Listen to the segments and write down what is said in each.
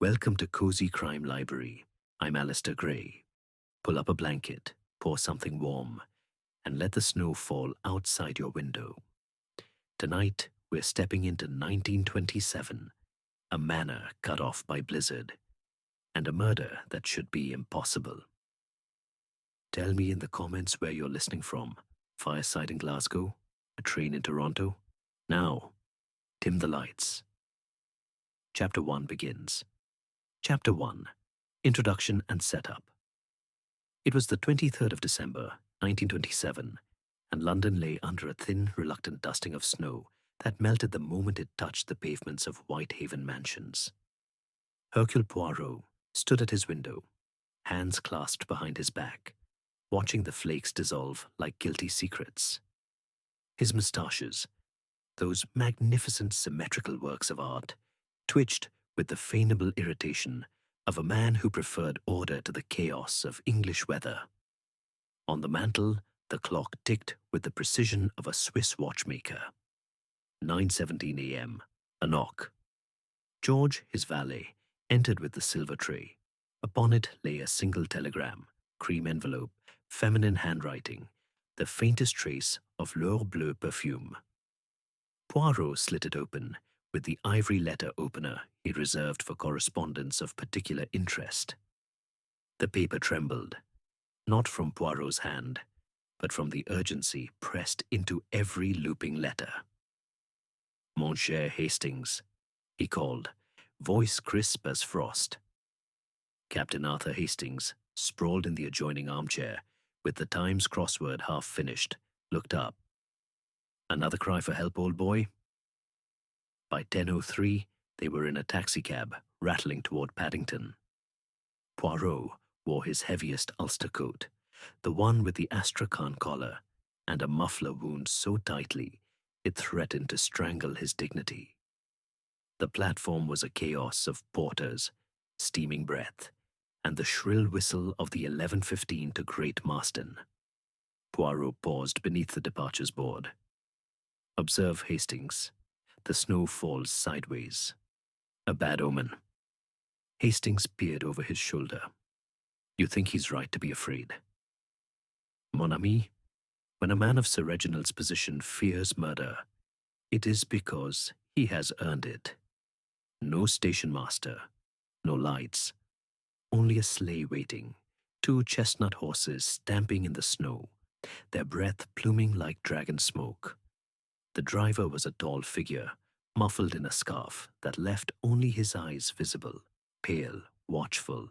Welcome to Cozy Crime Library. I'm Alistair Gray. Pull up a blanket, pour something warm, and let the snow fall outside your window. Tonight, we're stepping into 1927, a manor cut off by blizzard, and a murder that should be impossible. Tell me in the comments where you're listening from. Fireside in Glasgow? A train in Toronto? Now, dim the lights. Chapter 1 begins. Chapter 1. Introduction and Setup. It was the 23rd of December, 1927, and London lay under a thin, reluctant dusting of snow that melted the moment it touched the pavements of Whitehaven mansions. Hercule Poirot stood at his window, hands clasped behind his back, watching the flakes dissolve like guilty secrets. His moustaches, those magnificent symmetrical works of art, twitched with the feignable irritation of a man who preferred order to the chaos of English weather. On the mantel, the clock ticked with the precision of a Swiss watchmaker. 9:17 a.m. A knock. George, his valet, entered with the silver tray. Upon it lay a single telegram, cream envelope, feminine handwriting, the faintest trace of L'Heure Bleue perfume. Poirot slit it open with the ivory letter opener he reserved for correspondence of particular interest. The paper trembled, not from Poirot's hand, but from the urgency pressed into every looping letter. "Mon cher Hastings," he called, voice crisp as frost. Captain Arthur Hastings, sprawled in the adjoining armchair, with the Times crossword half finished, looked up. "Another cry for help, old boy?" By 10:03, they were in a taxicab, rattling toward Paddington. Poirot wore his heaviest ulster coat, the one with the astrakhan collar, and a muffler wound so tightly it threatened to strangle his dignity. The platform was a chaos of porters, steaming breath, and the shrill whistle of the 11:15 to Great Marston. Poirot paused beneath the departures board. "Observe, Hastings. The snow falls sideways. A bad omen." Hastings peered over his shoulder. "You think he's right to be afraid?" "Mon ami, when a man of Sir Reginald's position fears murder, it is because he has earned it. No station master, no lights, only a sleigh waiting, 2 chestnut horses stamping in the snow, their breath pluming like dragon smoke. The driver was a tall figure, muffled in a scarf that left only his eyes visible, pale, watchful.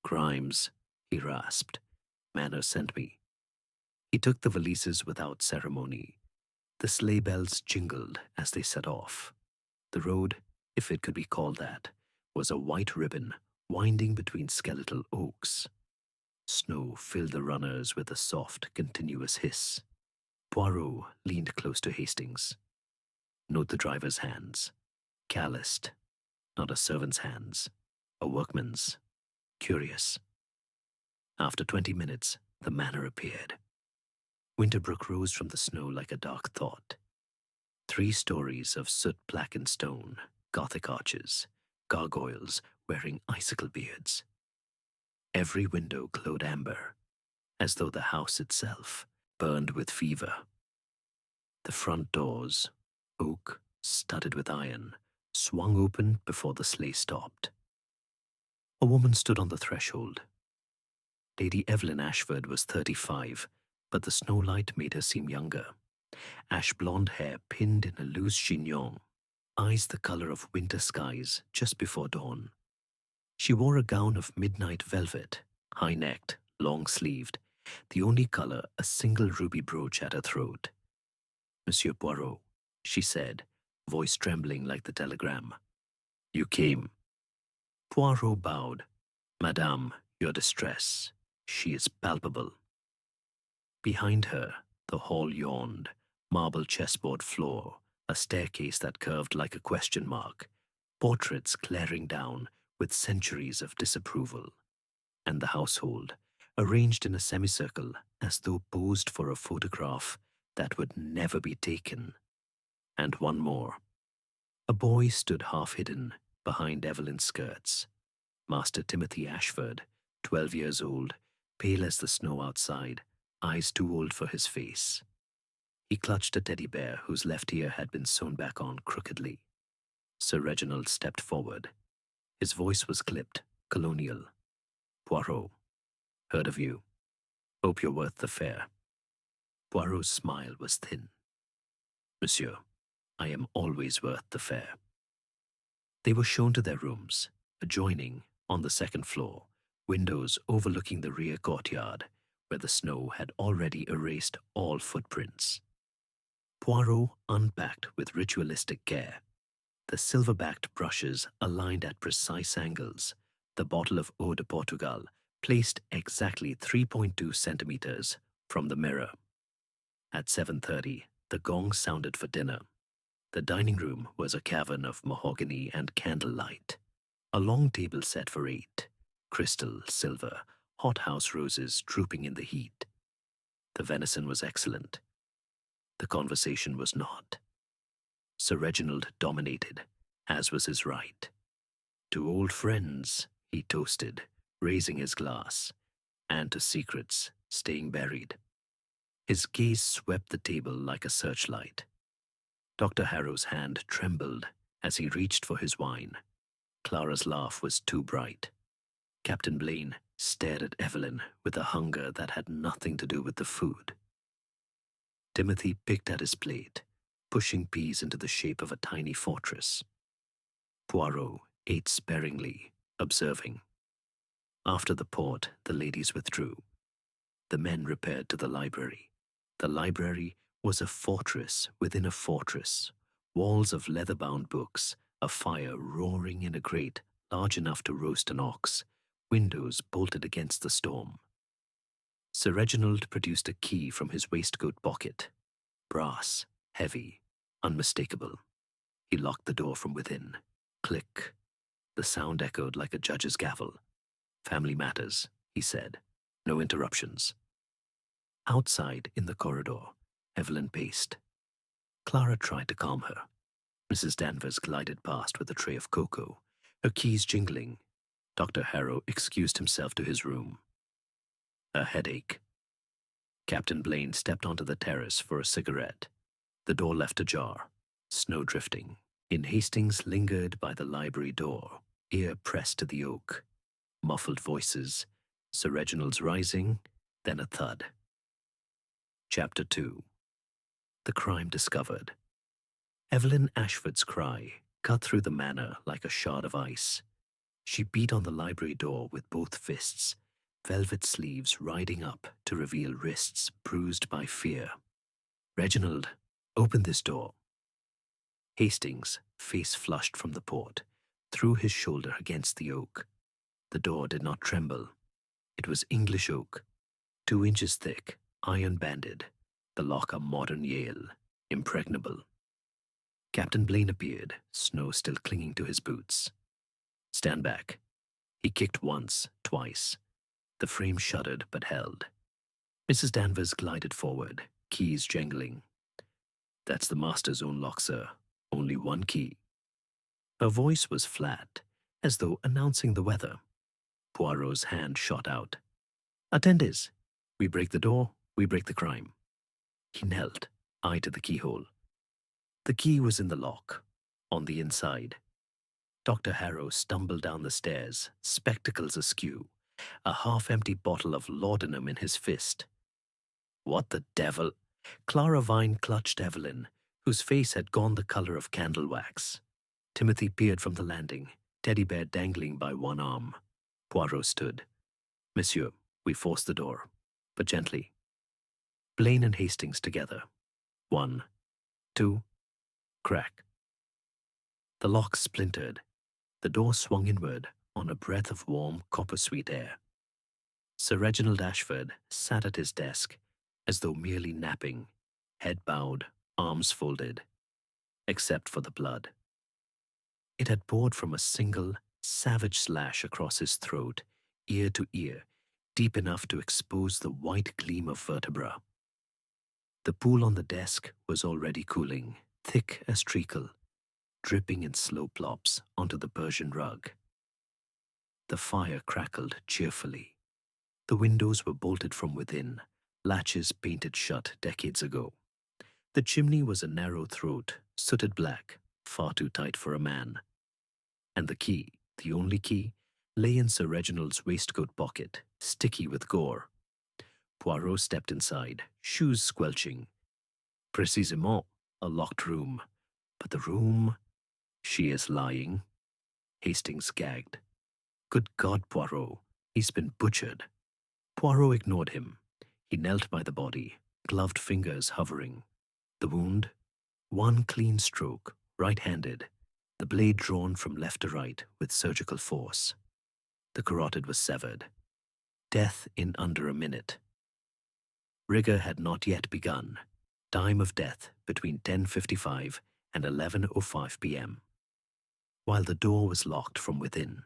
"Crimes," he rasped. "Manor sent me." He took the valises without ceremony. The sleigh bells jingled as they set off. The road, if it could be called that, was a white ribbon winding between skeletal oaks. Snow filled the runners with a soft, continuous hiss. Poirot leaned close to Hastings. "Note the driver's hands. Calloused. Not a servant's hands. A workman's. Curious." After 20 minutes, the manor appeared. Winterbrook rose from the snow like a dark thought. 3 stories of soot-blackened stone, Gothic arches, gargoyles wearing icicle beards. Every window glowed amber, as though the house itself burned with fever. The front doors, oak studded with iron, swung open before the sleigh stopped. A woman stood on the threshold. Lady Evelyn Ashford was 35, but the snowlight made her seem younger. Ash-blonde hair pinned in a loose chignon, eyes the color of winter skies just before dawn. She wore a gown of midnight velvet, high-necked, long-sleeved, the only color a single ruby brooch at her throat. "Monsieur Poirot," she said, voice trembling like the telegram. "You came." Poirot bowed. "Madame, your distress. She is palpable." Behind her, the hall yawned, marble chessboard floor, a staircase that curved like a question mark, portraits glaring down with centuries of disapproval, and the household, arranged in a semicircle as though posed for a photograph that would never be taken. And one more. A boy stood half hidden behind Evelyn's skirts, Master Timothy Ashford, 12 years old, pale as the snow outside, eyes too old for his face. He clutched a teddy bear whose left ear had been sewn back on crookedly. Sir Reginald stepped forward. His voice was clipped, colonial. Poirot, heard of you. Hope you're worth the fare. Poirot's smile was thin. Monsieur, I am always worth the fare. They were shown to their rooms, adjoining, on the second floor, windows overlooking the rear courtyard, where the snow had already erased all footprints. Poirot unpacked with ritualistic care. The silver-backed brushes aligned at precise angles, the bottle of eau de Portugal placed exactly 3.2 centimeters from the mirror. At 7:30, the gong sounded for dinner. The dining room was a cavern of mahogany and candlelight. A long table set for 8, crystal, silver, hothouse roses drooping in the heat. The venison was excellent. The conversation was not. Sir Reginald dominated, as was his right. To old friends, he toasted, raising his glass, and to secrets, staying buried. His gaze swept the table like a searchlight. Dr. Harrow's hand trembled as he reached for his wine. Clara's laugh was too bright. Captain Blaine stared at Evelyn with a hunger that had nothing to do with the food. Timothy picked at his plate, pushing peas into the shape of a tiny fortress. Poirot ate sparingly, observing. After the port, the ladies withdrew. The men repaired to the library. The library was a fortress within a fortress, walls of leather-bound books, a fire roaring in a grate large enough to roast an ox, windows bolted against the storm. Sir Reginald produced a key from his waistcoat pocket. Brass, heavy, unmistakable. He locked the door from within. Click. The sound echoed like a judge's gavel. Family matters, he said. No interruptions. Outside, in the corridor, Evelyn paced. Clara tried to calm her. Mrs. Danvers glided past with a tray of cocoa, her keys jingling. Dr. Harrow excused himself to his room. A headache. Captain Blaine stepped onto the terrace for a cigarette. The door left ajar, snow drifting. In Hastings lingered by the library door, ear pressed to the oak. Muffled voices, Sir Reginald's rising, then a thud. Chapter 2. The crime discovered. Evelyn Ashford's cry cut through the manor like a shard of ice. She beat on the library door with both fists, velvet sleeves riding up to reveal wrists bruised by fear. Reginald, open this door. Hastings, face flushed from the port, threw his shoulder against the oak. The door did not tremble. It was English oak, 2 inches thick, iron-banded, the lock a modern Yale, impregnable. Captain Blaine appeared, snow still clinging to his boots. Stand back. He kicked once, twice. The frame shuddered but held. Mrs. Danvers glided forward, keys jangling. That's the master's own lock, sir. Only one key. Her voice was flat, as though announcing the weather. Poirot's hand shot out. Attendees. We break the door, we break the crime. He knelt, eye to the keyhole. The key was in the lock, on the inside. Dr. Harrow stumbled down the stairs, spectacles askew, a half-empty bottle of laudanum in his fist. What the devil? Clara Vine clutched Evelyn, whose face had gone the color of candle wax. Timothy peered from the landing, teddy bear dangling by one arm. Poirot stood. Monsieur, we force the door, but gently. Blaine and Hastings together. 1, 2, crack. The lock splintered. The door swung inward on a breath of warm, copper-sweet air. Sir Reginald Ashford sat at his desk, as though merely napping, head bowed, arms folded, except for the blood. It had poured from a single, savage slash across his throat, ear to ear, deep enough to expose the white gleam of vertebra. The pool on the desk was already cooling, thick as treacle, dripping in slow plops onto the Persian rug. The fire crackled cheerfully. The windows were bolted from within, latches painted shut decades ago. The chimney was a narrow throat, sooted black, far too tight for a man. And the key, the only key, lay in Sir Reginald's waistcoat pocket, sticky with gore. Poirot stepped inside, shoes squelching. Précisément, a locked room. But the room... She is lying. Hastings gagged. Good God, Poirot, he's been butchered. Poirot ignored him. He knelt by the body, gloved fingers hovering. The wound? One clean stroke, right-handed, the blade drawn from left to right with surgical force. The carotid was severed. Death in under a minute. Rigor had not yet begun. Time of death between 10:55 and 11:05 p.m. While the door was locked from within.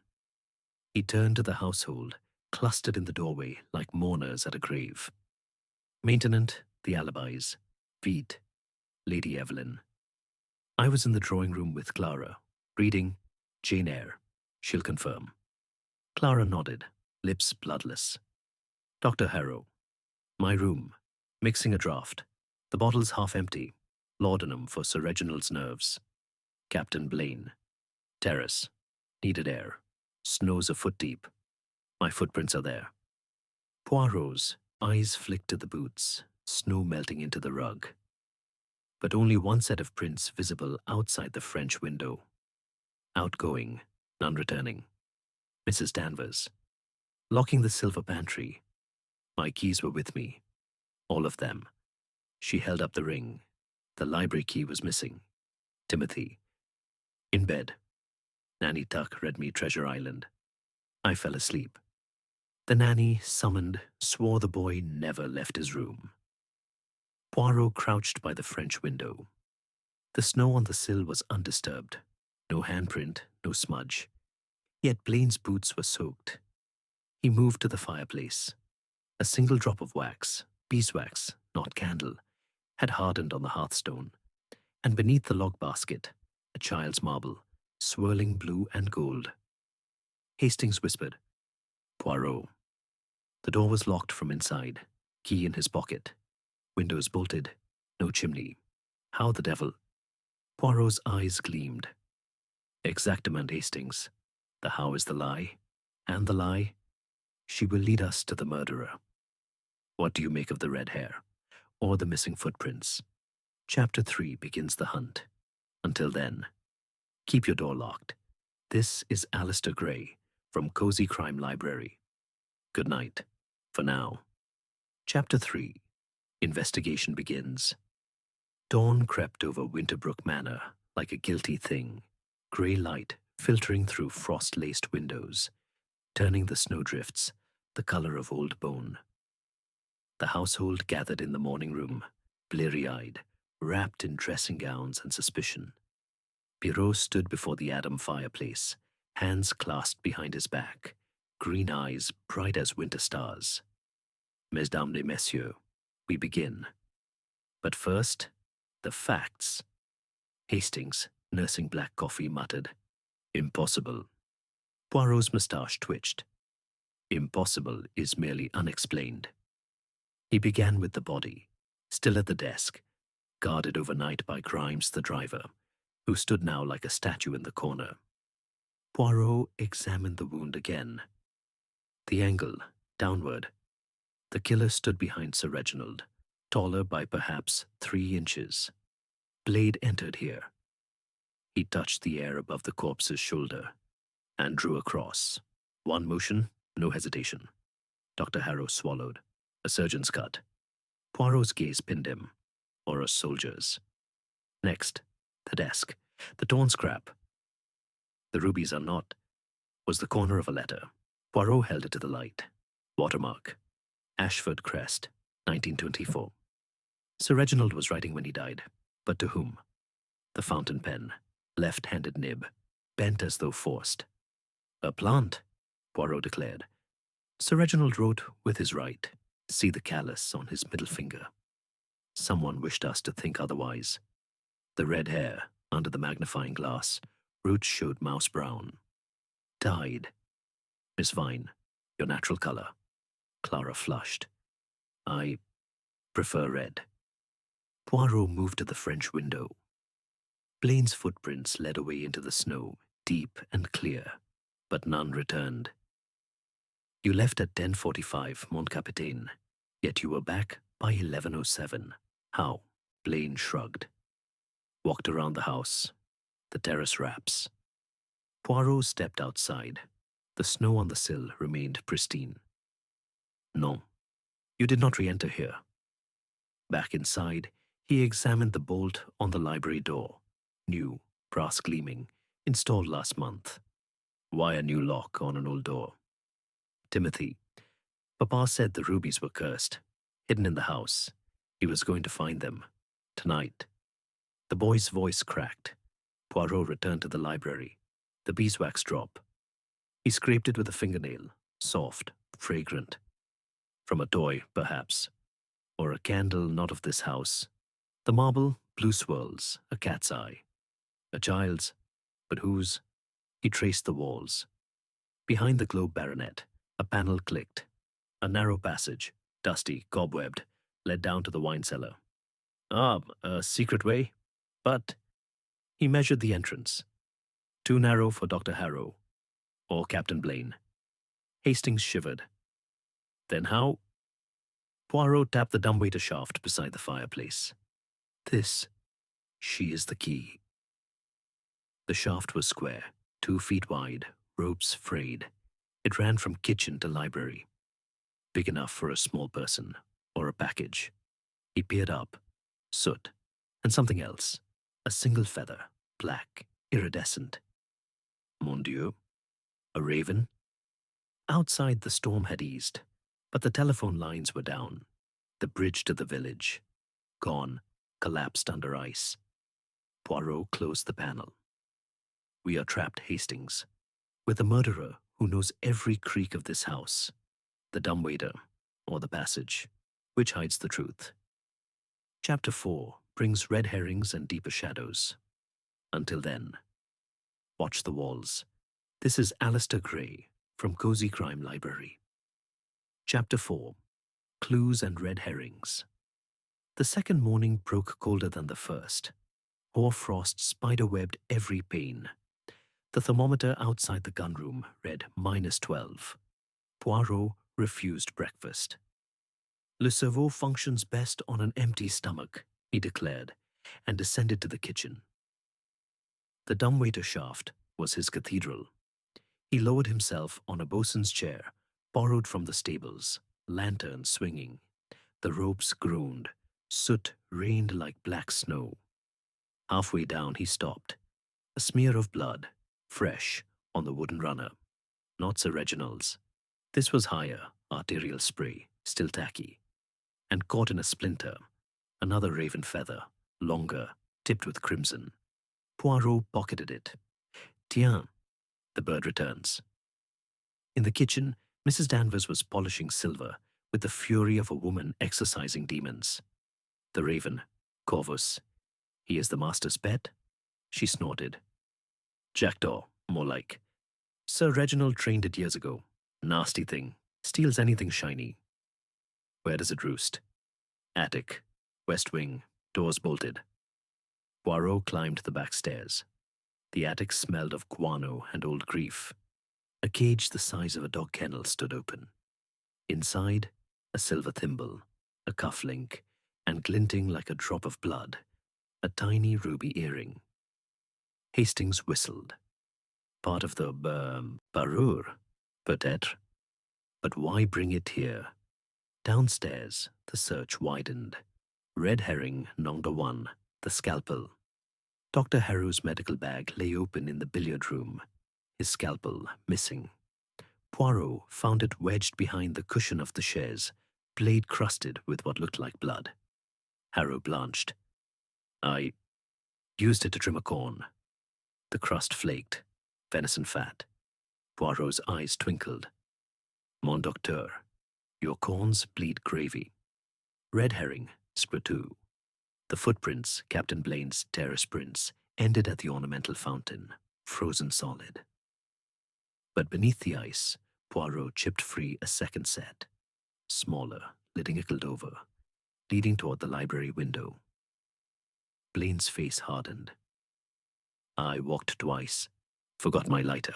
He turned to the household, clustered in the doorway like mourners at a grave. Maintenant, the alibis. Vite, Lady Evelyn. I was in the drawing room with Clara, reading Jane Eyre. She'll confirm. Clara nodded, lips bloodless. Dr. Harrow. My room. Mixing a draught. The bottle's half empty. Laudanum for Sir Reginald's nerves. Captain Blaine. Terrace. Needed air. Snow's a foot deep. My footprints are there. Poirot's eyes flicked to the boots, snow melting into the rug. But only one set of prints visible outside the French window. Outgoing, none returning. Mrs. Danvers. Locking the silver pantry. My keys were with me. All of them. She held up the ring. The library key was missing. Timothy. In bed. Nanny Tuck read me Treasure Island. I fell asleep. The nanny, summoned, swore the boy never left his room. Poirot crouched by the French window. The snow on the sill was undisturbed. No handprint, no smudge. Yet Blaine's boots were soaked. He moved to the fireplace. A single drop of wax, beeswax, not candle, had hardened on the hearthstone, and beneath the log basket, a child's marble, swirling blue and gold. Hastings whispered, Poirot. The door was locked from inside, key in his pocket. Windows bolted, no chimney. How the devil? Poirot's eyes gleamed. Exactement, Hastings. The how is the lie, and the lie, she will lead us to the murderer. What do you make of the red hair, or the missing footprints? Chapter 3 begins the hunt. Until then, keep your door locked. This is Alistair Gray from Cozy Crime Library. Good night, for now. Chapter 3. Investigation begins. Dawn crept over Winterbrook Manor like a guilty thing, grey light filtering through frost-laced windows, turning the snowdrifts the color of old bone. The household gathered in the morning room, bleary-eyed, wrapped in dressing gowns and suspicion. Poirot stood before the Adam fireplace, hands clasped behind his back, green eyes bright as winter stars. Mesdames et messieurs, we begin. But first, the facts. Hastings, nursing black coffee, muttered, Impossible. Poirot's moustache twitched. Impossible is merely unexplained. He began with the body, still at the desk, guarded overnight by Grimes the driver, who stood now like a statue in the corner. Poirot examined the wound again. The angle, downward. The killer stood behind Sir Reginald, taller by perhaps 3 inches. Blade entered here. He touched the air above the corpse's shoulder and drew across. One motion, no hesitation. Dr. Harrow swallowed. A surgeon's cut. Poirot's gaze pinned him, or a soldier's. Next, the desk, the torn scrap. The rubies are not, was the corner of a letter. Poirot held it to the light. Watermark. Ashford Crest, 1924. Sir Reginald was writing when he died, but to whom? The fountain pen, left-handed nib, bent as though forced. A plant, Poirot declared. Sir Reginald wrote with his right. See the callus on his middle finger. Someone wished us to think otherwise. The red hair, under the magnifying glass, roots showed mouse brown. Died. Miss Vine, your natural color. Clara flushed. I prefer red. Poirot moved to the French window. Blaine's footprints led away into the snow, deep and clear, but none returned. You left at 10:45, Mon Capitaine, yet you were back by 11:07. How? Blaine shrugged. Walked around the house. The terrace wraps. Poirot stepped outside. The snow on the sill remained pristine. No, you did not re-enter here. Back inside, he examined the bolt on the library door. New, brass gleaming, installed last month. Why a new lock on an old door? Timothy. Papa said the rubies were cursed, hidden in the house. He was going to find them. Tonight. The boy's voice cracked. Poirot returned to the library. The beeswax drop. He scraped it with a fingernail. Soft, fragrant. From a toy, perhaps. Or a candle not of this house. The marble, blue swirls, a cat's eye. A child's, but whose? He traced the walls. Behind the globe baronet, a panel clicked. A narrow passage, dusty, cobwebbed, led down to the wine cellar. Ah, a secret way? But he measured the entrance. Too narrow for Dr. Harrow, or Captain Blaine. Hastings shivered. Then how? Poirot tapped the dumbwaiter shaft beside the fireplace. She is the key. The shaft was square, 2 feet wide, ropes frayed. It ran from kitchen to library. Big enough for a small person, or a package. He peered up. Soot, and something else. A single feather, black, iridescent. Mon Dieu. A raven? Outside the storm had eased, but the telephone lines were down. The bridge to the village. Gone, collapsed under ice. Poirot closed the panel. We are trapped, Hastings, with a murderer who knows every creak of this house. The dumbwaiter, or the passage, which hides the truth. Chapter 4 brings red herrings and deeper shadows. Until then, watch the walls. This is Alistair Gray from Cozy Crime Library. Chapter 4 Clues and Red Herrings. The second morning broke colder than the first. Hoar frost spider-webbed every pane. The thermometer outside the gunroom read -12. Poirot refused breakfast. Le cerveau functions best on an empty stomach, he declared, and descended to the kitchen. The dumbwaiter shaft was his cathedral. He lowered himself on a bosun's chair, borrowed from the stables, lantern swinging. The ropes groaned. Soot rained like black snow. Halfway down he stopped. A smear of blood, fresh, on the wooden runner. Not Sir Reginald's. This was higher, arterial spray, still tacky. And caught in a splinter. Another raven feather, longer, tipped with crimson. Poirot pocketed it. Tiens, the bird returns. In the kitchen, Mrs. Danvers was polishing silver with the fury of a woman exorcising demons. The raven, Corvus. He is the master's pet? She snorted. Jackdaw, more like. Sir Reginald trained it years ago. Nasty thing. Steals anything shiny. Where does it roost? Attic. West wing. Doors bolted. Poirot climbed the back stairs. The attic smelled of guano and old grief. A cage the size of a dog kennel stood open. Inside, a silver thimble, a cufflink, and glinting like a drop of blood, a tiny ruby earring. Hastings whistled. Part of the parure, peut-être. But why bring it here? Downstairs, the search widened. Red herring, number 1, the scalpel. Dr. Harrow's medical bag lay open in the billiard room, his scalpel missing. Poirot found it wedged behind the cushion of the chaise, blade crusted with what looked like blood. Harrow blanched. I used it to trim a corn. The crust flaked, venison fat. Poirot's eyes twinkled. Mon docteur, your corns bleed gravy. Red herring, Spratu. The footprints, Captain Blaine's terrace prints, ended at the ornamental fountain, frozen solid. But beneath the ice, Poirot chipped free a second set, smaller, lid nickeled over, leading toward the library window. Blaine's face hardened. I walked twice, forgot my lighter.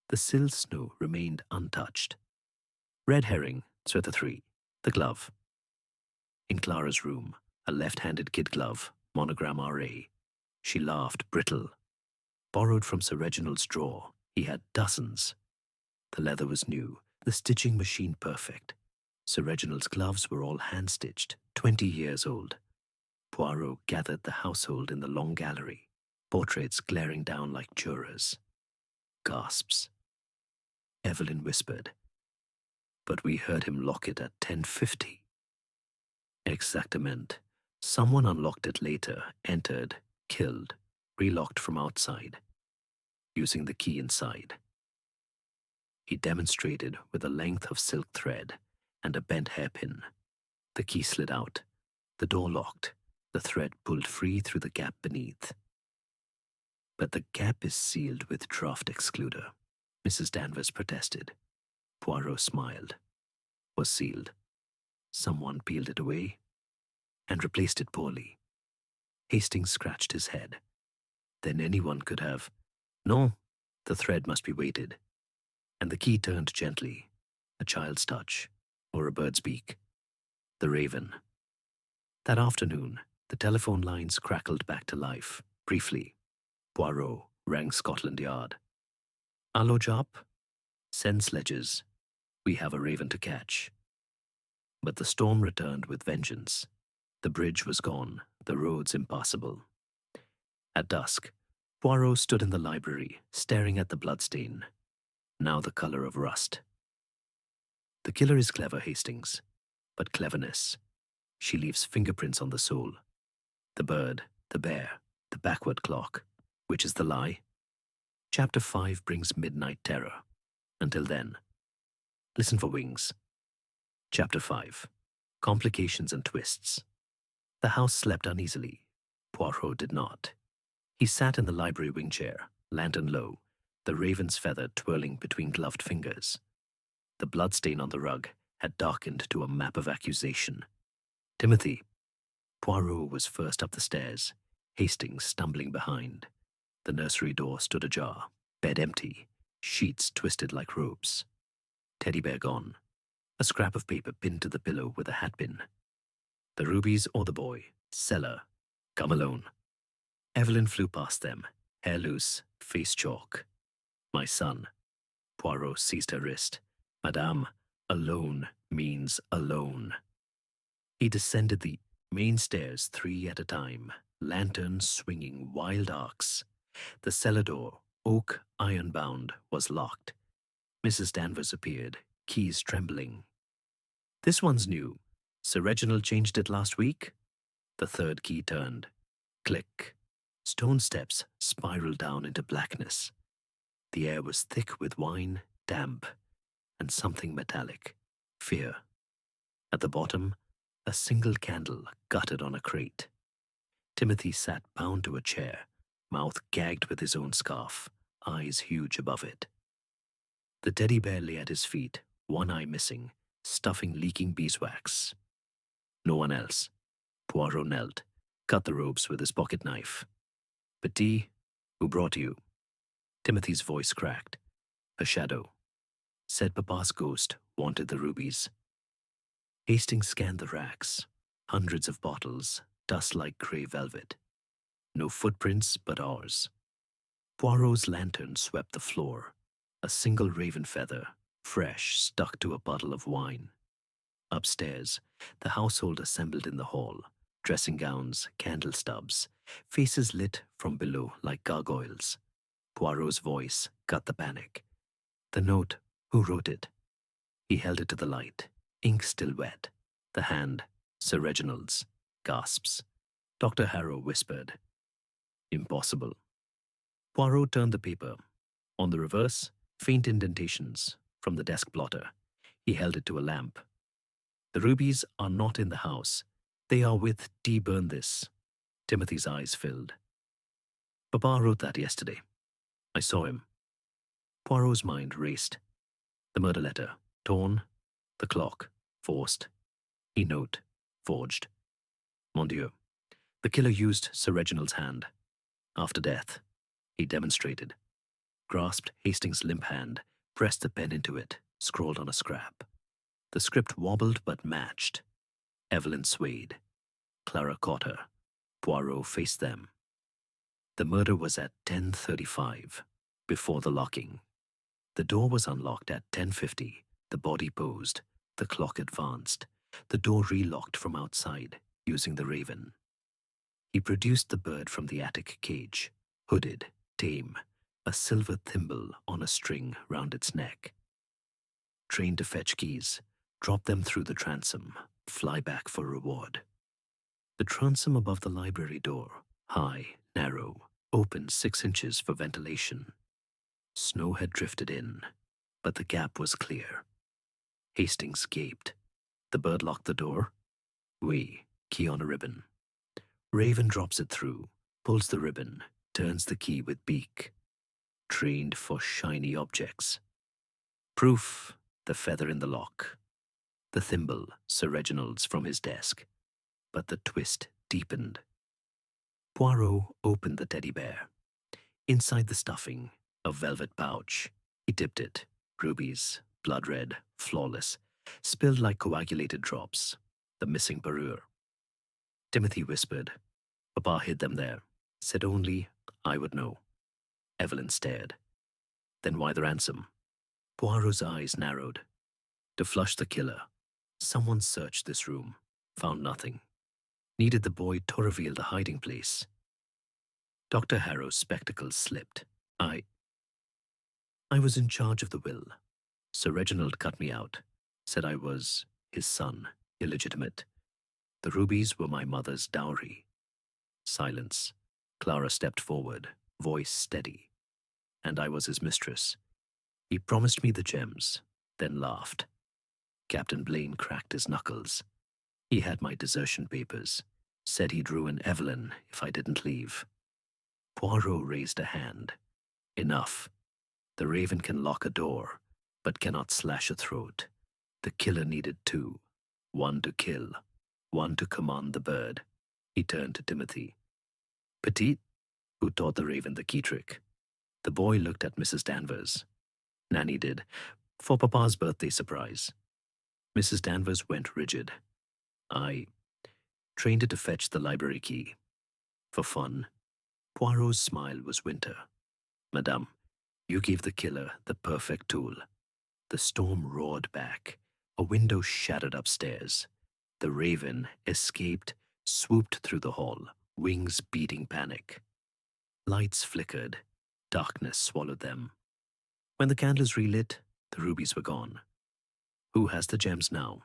The sill snow remained untouched. Red herring, Swetha 3, the glove. In Clara's room, a left-handed kid glove, monogram R.A. She laughed, brittle. Borrowed from Sir Reginald's drawer, he had dozens. The leather was new, the stitching machine perfect. Sir Reginald's gloves were all hand-stitched, 20 years old. Poirot gathered the household in the long gallery, portraits glaring down like jurors. Gasps. Evelyn whispered, but we heard him lock it at 10:50. Exactament. Someone unlocked it later, entered, killed, relocked from outside, using the key inside. He demonstrated with a length of silk thread and a bent hairpin. The key slid out. The door locked. The thread pulled free through the gap beneath. But the gap is sealed with draft excluder, Mrs. Danvers protested. Poirot smiled. Was sealed. Someone peeled it away and replaced it poorly. Hastings scratched his head. Then anyone could have. No, the thread must be weighted. And the key turned gently, a child's touch, or a bird's beak. The raven. That afternoon, the telephone lines crackled back to life, briefly. Poirot rang Scotland Yard. Allo job? Send sledges. We have a raven to catch. But the storm returned with vengeance. The bridge was gone, the roads impassable. At dusk, Poirot stood in the library, staring at the bloodstain, now the color of rust. The killer is clever, Hastings, but cleverness. She leaves fingerprints on the soul. The bird, the bear, the backward clock. Which is the lie? Chapter 5 brings midnight terror. Until then, listen for wings. Chapter 5. Complications and twists. The house slept uneasily. Poirot did not. He sat in the library wing chair, lantern low, the raven's feather twirling between gloved fingers. The bloodstain on the rug had darkened to a map of accusation. Timothy. Poirot was first up the stairs, Hastings stumbling behind. The nursery door stood ajar, bed empty, sheets twisted like ropes. Teddy bear gone. A scrap of paper pinned to the pillow with a hatpin. The rubies or the boy? Cellar. Come alone. Evelyn flew past them, hair loose, face chalk. My son. Poirot seized her wrist. Madame, alone means alone. He descended the main stairs 3 at a time, lanterns swinging wild arcs. The cellar door, oak iron-bound, was locked. Mrs. Danvers appeared, keys trembling. This one's new. Sir Reginald changed it last week? The third key turned. Click. Stone steps spiraled down into blackness. The air was thick with wine, damp, and something metallic. Fear. At the bottom, a single candle guttered on a crate. Timothy sat bound to a chair, mouth gagged with his own scarf, eyes huge above it. The teddy bear lay at his feet, one eye missing, stuffing leaking beeswax. No one else. Poirot knelt, cut the ropes with his pocket knife. Petit, who brought you? Timothy's voice cracked. A shadow. Said Papa's ghost wanted the rubies. Hastings scanned the racks. Hundreds of bottles, dust like grey velvet. No footprints but ours. Poirot's lantern swept the floor. A single raven feather, fresh, stuck to a bottle of wine. Upstairs, the household assembled in the hall. Dressing gowns, candle stubs, faces lit from below like gargoyles. Poirot's voice cut the panic. The note, who wrote it? He held it to the light, ink still wet. The hand, Sir Reginald's. Gasps. Dr. Harrow whispered. Impossible. Poirot turned the paper. On the reverse, faint indentations from the desk blotter. He held it to a lamp. The rubies are not in the house. They are with D. Burnthis. Timothy's eyes filled. Papa wrote that yesterday. I saw him. Poirot's mind raced. The murder letter, torn. The clock, forced. E-note, forged. Mon Dieu. The killer used Sir Reginald's hand. After death, he demonstrated. Grasped Hastings' limp hand, pressed the pen into it, scrawled on a scrap. The script wobbled but matched. Evelyn swayed. Clara caught her. Poirot faced them. The murder was at 10:35, before the locking. The door was unlocked at 10:50. The body posed. The clock advanced. The door relocked from outside, using the raven. He produced the bird from the attic cage, hooded, tame, a silver thimble on a string round its neck. Trained to fetch keys, drop them through the transom, fly back for reward. The transom above the library door, high, narrow, open 6 inches for ventilation. Snow had drifted in, but the gap was clear. Hastings gaped. The bird locked the door. Oui, key on a ribbon. Raven drops it through, pulls the ribbon, turns the key with beak. Trained for shiny objects. Proof, the feather in the lock. The thimble, Sir Reginald's from his desk. But the twist deepened. Poirot opened the teddy bear. Inside the stuffing, a velvet pouch. He dipped it. Rubies, blood red, flawless, spilled like coagulated drops. The missing parure. Timothy whispered. Papa hid them there. Said only I would know. Evelyn stared. Then why the ransom? Poirot's eyes narrowed. To flush the killer. Someone searched this room. Found nothing. Needed the boy to reveal the hiding place. Dr. Harrow's spectacles slipped. I was in charge of the will. Sir Reginald cut me out. Said I was his son, illegitimate. The rubies were my mother's dowry. Silence. Clara stepped forward, voice steady. And I was his mistress. He promised me the gems, then laughed. Captain Blaine cracked his knuckles. He had my desertion papers. Said he'd ruin Evelyn if I didn't leave. Poirot raised a hand. Enough. The raven can lock a door, but cannot slash a throat. The killer needed 2. 1 to kill, 1 to command the bird. He turned to Timothy. Petite, who taught the raven the key trick. The boy looked at Mrs. Danvers. Nanny did, for Papa's birthday surprise. Mrs. Danvers went rigid. I trained her to fetch the library key. For fun. Poirot's smile was winter. Madame, you gave the killer the perfect tool. The storm roared back. A window shattered upstairs. The raven escaped, swooped through the hall, wings beating panic. Lights flickered. Darkness swallowed them. When the candles relit, the rubies were gone. Who has the gems now?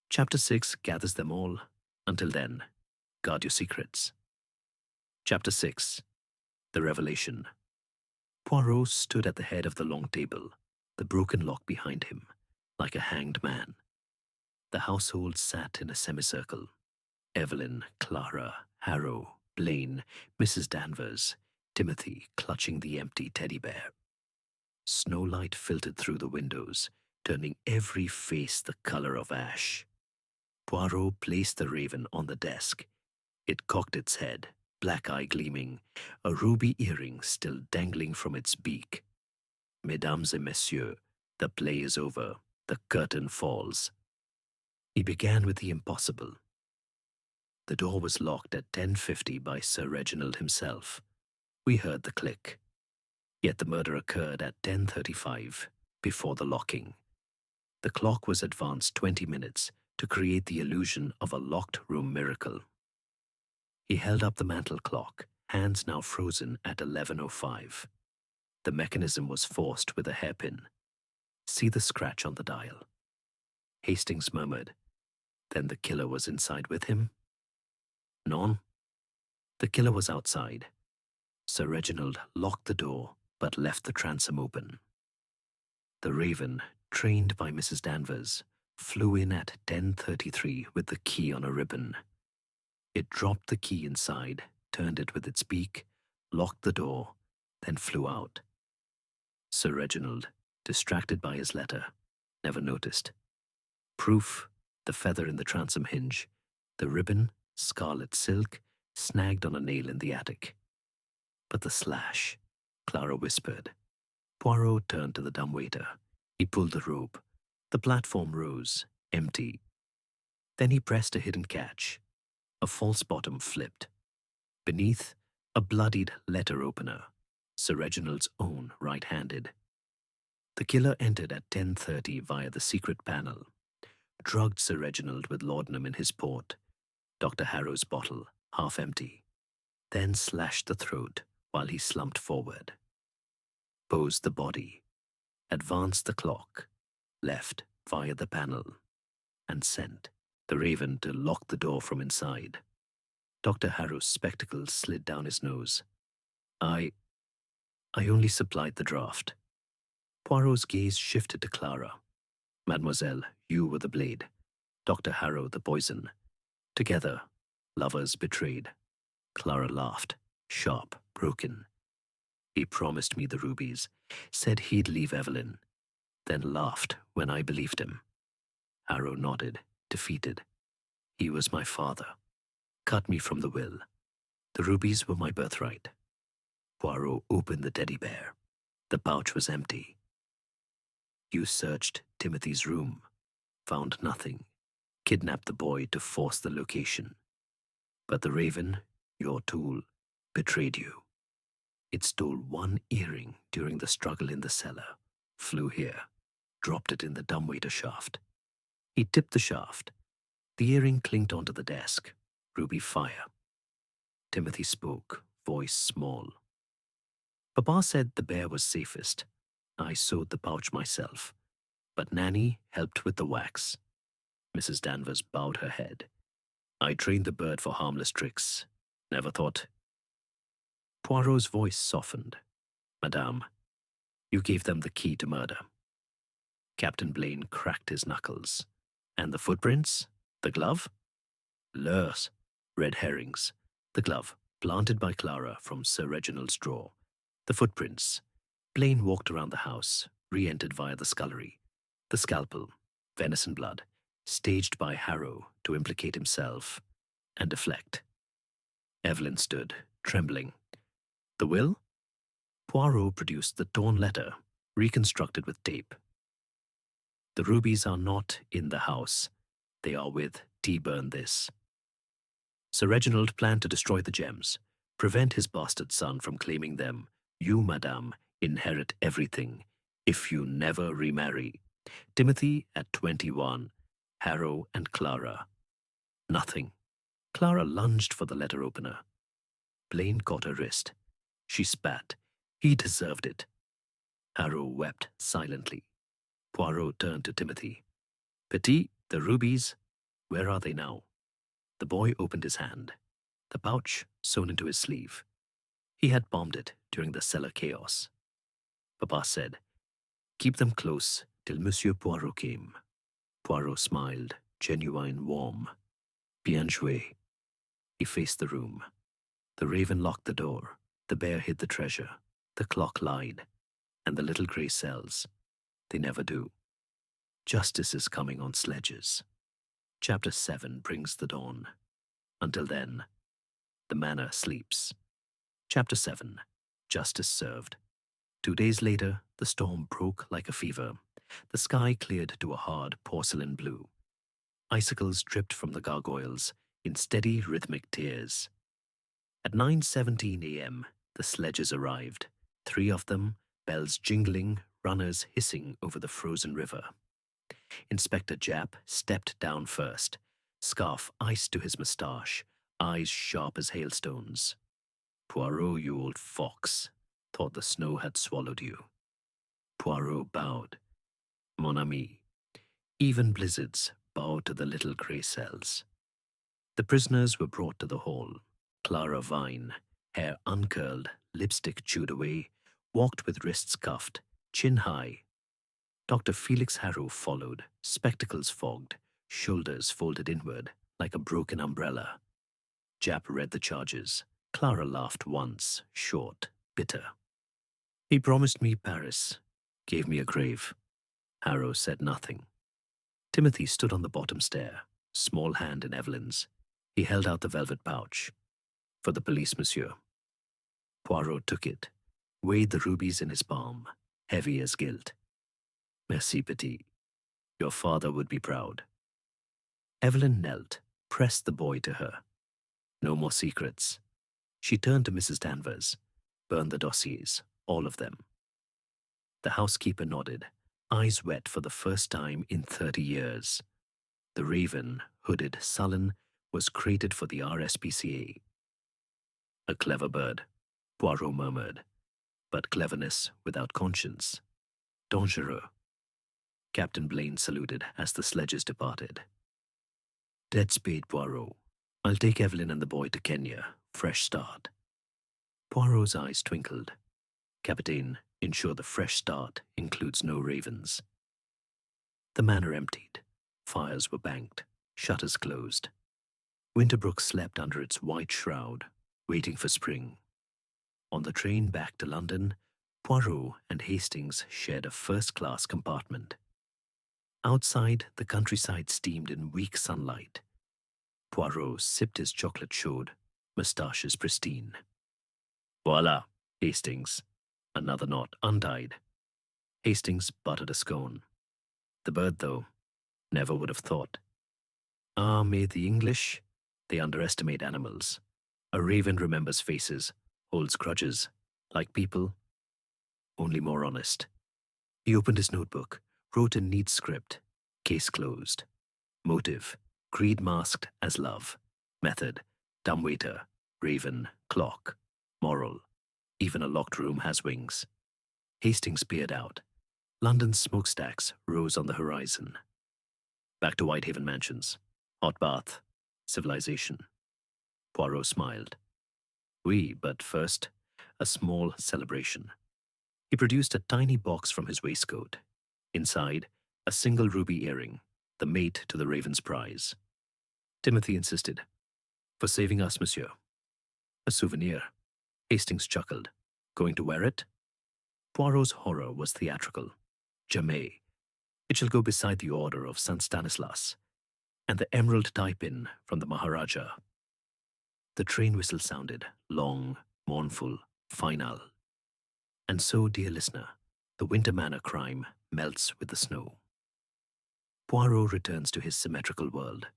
Chapter 6 gathers them all. Until then, guard your secrets. Chapter 6. The Revelation. Poirot stood at the head of the long table, the broken lock behind him, like a hanged man. The household sat in a semicircle. Evelyn, Clara, Harrow, Blaine, Mrs. Danvers, Timothy clutching the empty teddy bear. Snowlight filtered through the windows, turning every face the color of ash. Poirot placed the raven on the desk. It cocked its head, black eye gleaming, a ruby earring still dangling from its beak. Mesdames et messieurs, the play is over. The curtain falls. He began with the impossible. The door was locked at 10:50 by Sir Reginald himself. We heard the click. Yet the murder occurred at 10:35, before the locking. The clock was advanced 20 minutes to create the illusion of a locked room miracle. He held up the mantel clock, hands now frozen at 11:05. The mechanism was forced with a hairpin. See the scratch on the dial. Hastings murmured. Then the killer was inside with him? Non. The killer was outside. Sir Reginald locked the door, but left the transom open. The raven, trained by Mrs. Danvers, flew in at 10:33 with the key on a ribbon. It dropped the key inside, turned it with its beak, locked the door, then flew out. Sir Reginald, distracted by his letter, never noticed. Proof, the feather in the transom hinge, the ribbon, scarlet silk, snagged on a nail in the attic. But the slash, Clara whispered. Poirot turned to the dumbwaiter. He pulled the rope. The platform rose, empty. Then he pressed a hidden catch. A false bottom flipped. Beneath, a bloodied letter opener, Sir Reginald's own right-handed. The killer entered at 10:30 via the secret panel, drugged Sir Reginald with laudanum in his port, Dr. Harrow's bottle, half empty, then slashed the throat while he slumped forward. Posed the body, advanced the clock, left via the panel, and sent the raven to lock the door from inside. Dr. Harrow's spectacles slid down his nose. I only supplied the draft. Poirot's gaze shifted to Clara. Mademoiselle, you were the blade. Dr. Harrow the poison. Together, lovers betrayed. Clara laughed, sharp, broken. He promised me the rubies, said he'd leave Evelyn, then laughed when I believed him. Harrow nodded, defeated. He was my father. Cut me from the will. The rubies were my birthright. Poirot opened the teddy bear. The pouch was empty. You searched Timothy's room, found nothing, kidnapped the boy to force the location. But the raven, your tool, betrayed you. It stole one earring during the struggle in the cellar, flew here, dropped it in the dumbwaiter shaft. He tipped the shaft. The earring clinked onto the desk. Ruby fire. Timothy spoke, voice small. Papa said the bear was safest. I sewed the pouch myself, but Nanny helped with the wax. Mrs. Danvers bowed her head. I trained the bird for harmless tricks. Never thought. Poirot's voice softened. Madame, you gave them the key to murder. Captain Blaine cracked his knuckles. And the footprints? The glove? Lures, red herrings. The glove, planted by Clara from Sir Reginald's drawer. The footprints. Blaine walked around the house, re-entered via the scullery. The scalpel, venison blood, staged by Harrow to implicate himself and deflect. Evelyn stood, trembling. The will? Poirot produced the torn letter, reconstructed with tape. The rubies are not in the house. They are with T-Burn this. Sir Reginald planned to destroy the gems, prevent his bastard son from claiming them. You, madame, inherit everything if you never remarry. Timothy at 21, Harrow and Clara. Nothing. Clara lunged for the letter opener. Blaine caught her wrist. She spat. He deserved it. Harrow wept silently. Poirot turned to Timothy. Petit, the rubies, where are they now? The boy opened his hand. The pouch sewn into his sleeve. He had bombed it during the cellar chaos. Papa said, keep them close till Monsieur Poirot came. Poirot smiled, genuine warm. Bien joué. He faced the room. The raven locked the door. The bear hid the treasure. The clock lied. And the little grey cells. They never do. Justice is coming on sledges. Chapter 7 brings the dawn. Until then, the manor sleeps. Chapter 7. Justice served. 2 days later, the storm broke like a fever. The sky cleared to a hard porcelain blue. Icicles dripped from the gargoyles in steady rhythmic tears. At 9:17 a.m., the sledges arrived. 3 of them, bells jingling, runners hissing over the frozen river. Inspector Japp stepped down first, scarf iced to his moustache, eyes sharp as hailstones. Poirot, you old fox, thought the snow had swallowed you. Poirot bowed. Mon ami. Even blizzards bowed to the little grey cells. The prisoners were brought to the hall. Clara Vine, hair uncurled, lipstick chewed away, walked with wrists cuffed, chin high. Dr. Felix Harrow followed, spectacles fogged, shoulders folded inward like a broken umbrella. Japp read the charges. Clara laughed once, short, bitter. He promised me Paris. Gave me a grave. Harrow said nothing. Timothy stood on the bottom stair, small hand in Evelyn's. He held out the velvet pouch. For the police, monsieur. Poirot took it, weighed the rubies in his palm, heavy as gilt. Merci, petit. Your father would be proud. Evelyn knelt, pressed the boy to her. No more secrets. She turned to Mrs. Danvers. Burn the dossiers, all of them. The housekeeper nodded, eyes wet for the first time in 30 years. The raven, hooded, sullen, was created for the RSPCA. A clever bird, Poirot murmured, but cleverness without conscience. Dangereux. Captain Blaine saluted as the sledges departed. Dead spade, Poirot. I'll take Evelyn and the boy to Kenya. Fresh start. Poirot's eyes twinkled. Captain, ensure the fresh start includes no ravens. The manor emptied. Fires were banked. Shutters closed. Winterbrook slept under its white shroud, waiting for spring. On the train back to London, Poirot and Hastings shared a first-class compartment. Outside, the countryside steamed in weak sunlight. Poirot sipped his chocolate chaude, moustaches pristine. Voila, Hastings. Another knot untied. Hastings buttered a scone. The bird, though, never would have thought. Ah, may the English, they underestimate animals. A raven remembers faces, holds grudges, like people, only more honest. He opened his notebook, wrote in neat script, case closed. Motive, greed masked as love. Method, dumbwaiter, raven, clock. Moral, even a locked room has wings. Hastings peered out. London's smokestacks rose on the horizon. Back to Whitehaven Mansions. Hot bath. Civilization. Poirot smiled. Oui, but first, a small celebration. He produced a tiny box from his waistcoat. Inside, a single ruby earring, the mate to the raven's prize. Timothy insisted. For saving us, monsieur. A souvenir. Hastings chuckled. Going to wear it? Poirot's horror was theatrical. Jamais. It shall go beside the order of St. Stanislas, and the emerald tie-pin from the Maharaja. The train whistle sounded, long, mournful, final. And so, dear listener, the Winter Manor crime melts with the snow. Poirot returns to his symmetrical world.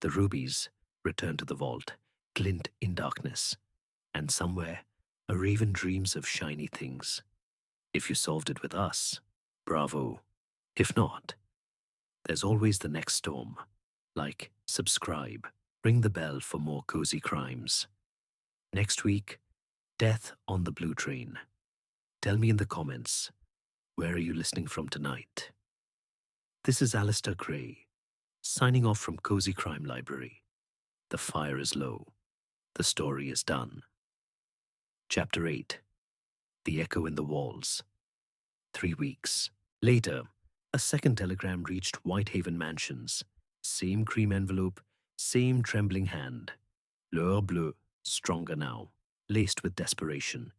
The rubies return to the vault, glint in darkness. And somewhere, a raven dreams of shiny things. If you solved it with us, bravo. If not, there's always the next storm. Like, subscribe, ring the bell for more cozy crimes. Next week, Death on the Blue Train. Tell me in the comments, where are you listening from tonight? This is Alistair Gray, signing off from Cozy Crime Library. The fire is low. The story is done. Chapter 8. The Echo in the Walls. 3 weeks. Later, a second telegram reached Whitehaven Mansions. Same cream envelope, same trembling hand. L'heure bleue, stronger now, laced with desperation.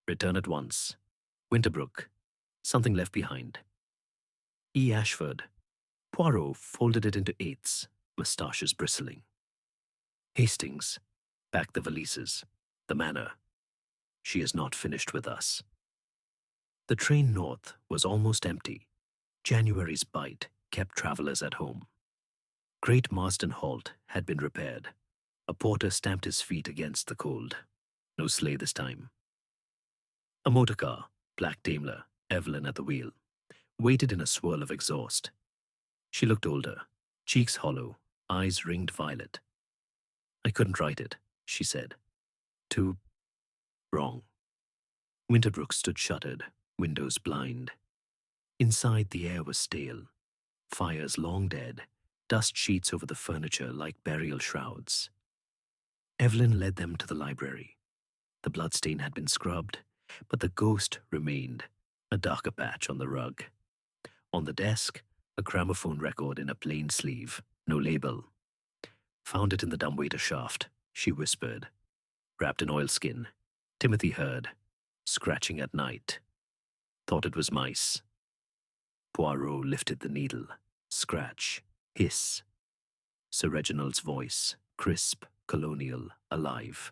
Return at once. Winterbrook. Something left behind. E. Ashford. Poirot folded it into eighths, moustaches bristling. Hastings. Pack the valises. The Manor. She is not finished with us. The train north was almost empty. January's bite kept travelers at home. Great Marsden Halt had been repaired. A porter stamped his feet against the cold. No sleigh this time. A motor car, black Daimler, Evelyn at the wheel, waited in a swirl of exhaust. She looked older, cheeks hollow, eyes ringed violet. I couldn't write it, she said. Too wrong. Winterbrook stood shuttered, windows blind. Inside, the air was stale. Fires long dead, dust sheets over the furniture like burial shrouds. Evelyn led them to the library. The bloodstain had been scrubbed, but the ghost remained, a darker patch on the rug. On the desk, a gramophone record in a plain sleeve, no label. Found it in the dumbwaiter shaft, she whispered. Wrapped in oilskin. Timothy heard. Scratching at night. Thought it was mice. Poirot lifted the needle. Scratch. Hiss. Sir Reginald's voice, crisp, colonial, alive.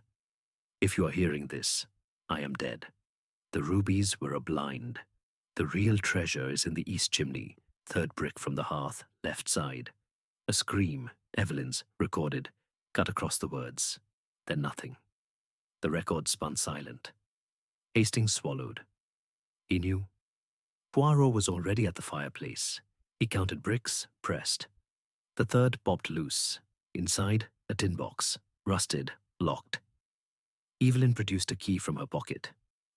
If you are hearing this, I am dead. The rubies were a blind. The real treasure is in the east chimney, third brick from the hearth, left side. A scream, Evelyn's, recorded, cut across the words. Then nothing. The record spun silent. Hastings swallowed. He knew. Poirot was already at the fireplace. He counted bricks, pressed. The third bobbed loose. Inside, a tin box, rusted, locked. Evelyn produced a key from her pocket.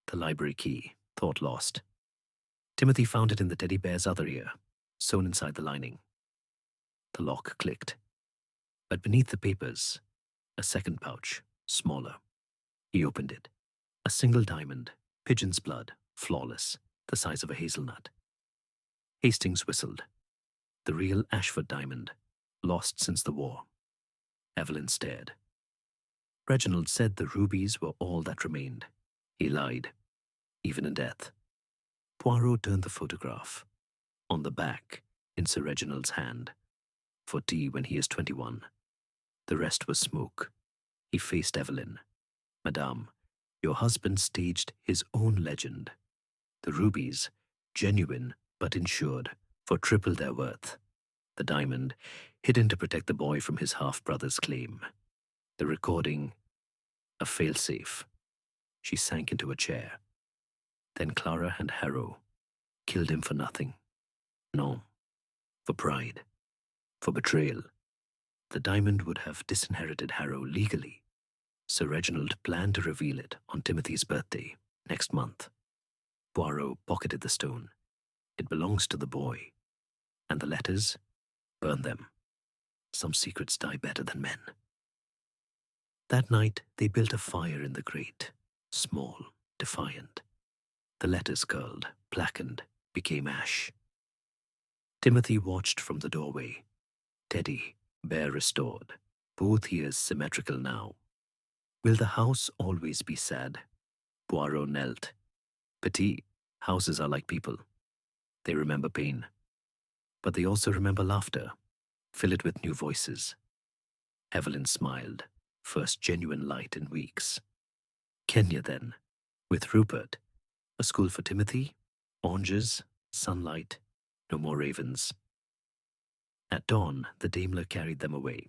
The library key, thought lost. Timothy found it in the teddy bear's other ear, sewn inside the lining. The lock clicked. But beneath the papers, a second pouch, smaller. He opened it. A single diamond, pigeon's blood, flawless, the size of a hazelnut. Hastings whistled. The real Ashford diamond, lost since the war. Evelyn stared. Reginald said the rubies were all that remained. He lied, even in death. Poirot turned the photograph. On the back, in Sir Reginald's hand. For tea when he is 21. The rest was smoke. He faced Evelyn. Madame, your husband staged his own legend. The rubies, genuine but insured, for triple their worth. The diamond, hidden to protect the boy from his half-brother's claim. The recording, a failsafe. She sank into a chair. Then Clara and Harrow killed him for nothing. No, for pride, for betrayal. The diamond would have disinherited Harrow legally. Sir Reginald planned to reveal it on Timothy's birthday, next month. Poirot pocketed the stone. It belongs to the boy. And the letters? Burn them. Some secrets die better than men. That night, they built a fire in the grate, small, defiant. The letters curled, blackened, became ash. Timothy watched from the doorway. Teddy, bear restored, both ears symmetrical now. Will the house always be sad? Poirot knelt. Petit, houses are like people. They remember pain. But they also remember laughter. Fill it with new voices. Evelyn smiled, first genuine light in weeks. Kenya then, with Rupert. A school for Timothy, oranges, sunlight, no more ravens. At dawn, the Daimler carried them away.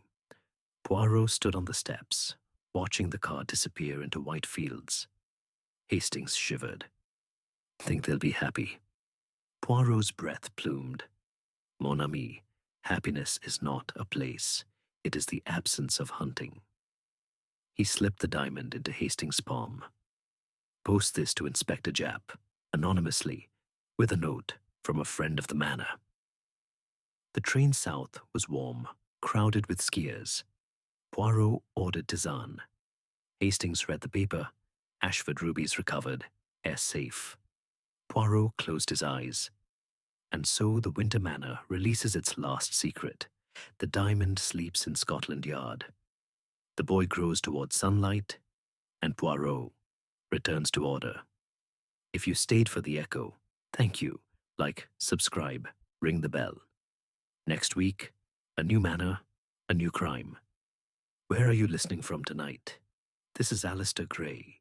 Poirot stood on the steps, watching the car disappear into white fields. Hastings shivered. Think they'll be happy. Poirot's breath plumed. Mon ami, happiness is not a place. It is the absence of hunting. He slipped the diamond into Hastings' palm. Post this to Inspector Japp, anonymously, with a note from a friend of the manor. The train south was warm, crowded with skiers. Poirot ordered tisane. Hastings read the paper. Ashford rubies recovered. Air safe. Poirot closed his eyes. And so the Winter Manor releases its last secret. The diamond sleeps in Scotland Yard. The boy grows towards sunlight, and Poirot returns to order. If you stayed for the echo, thank you. Like, subscribe, ring the bell. Next week, a new manor, a new crime. Where are you listening from tonight? This is Alistair Gray,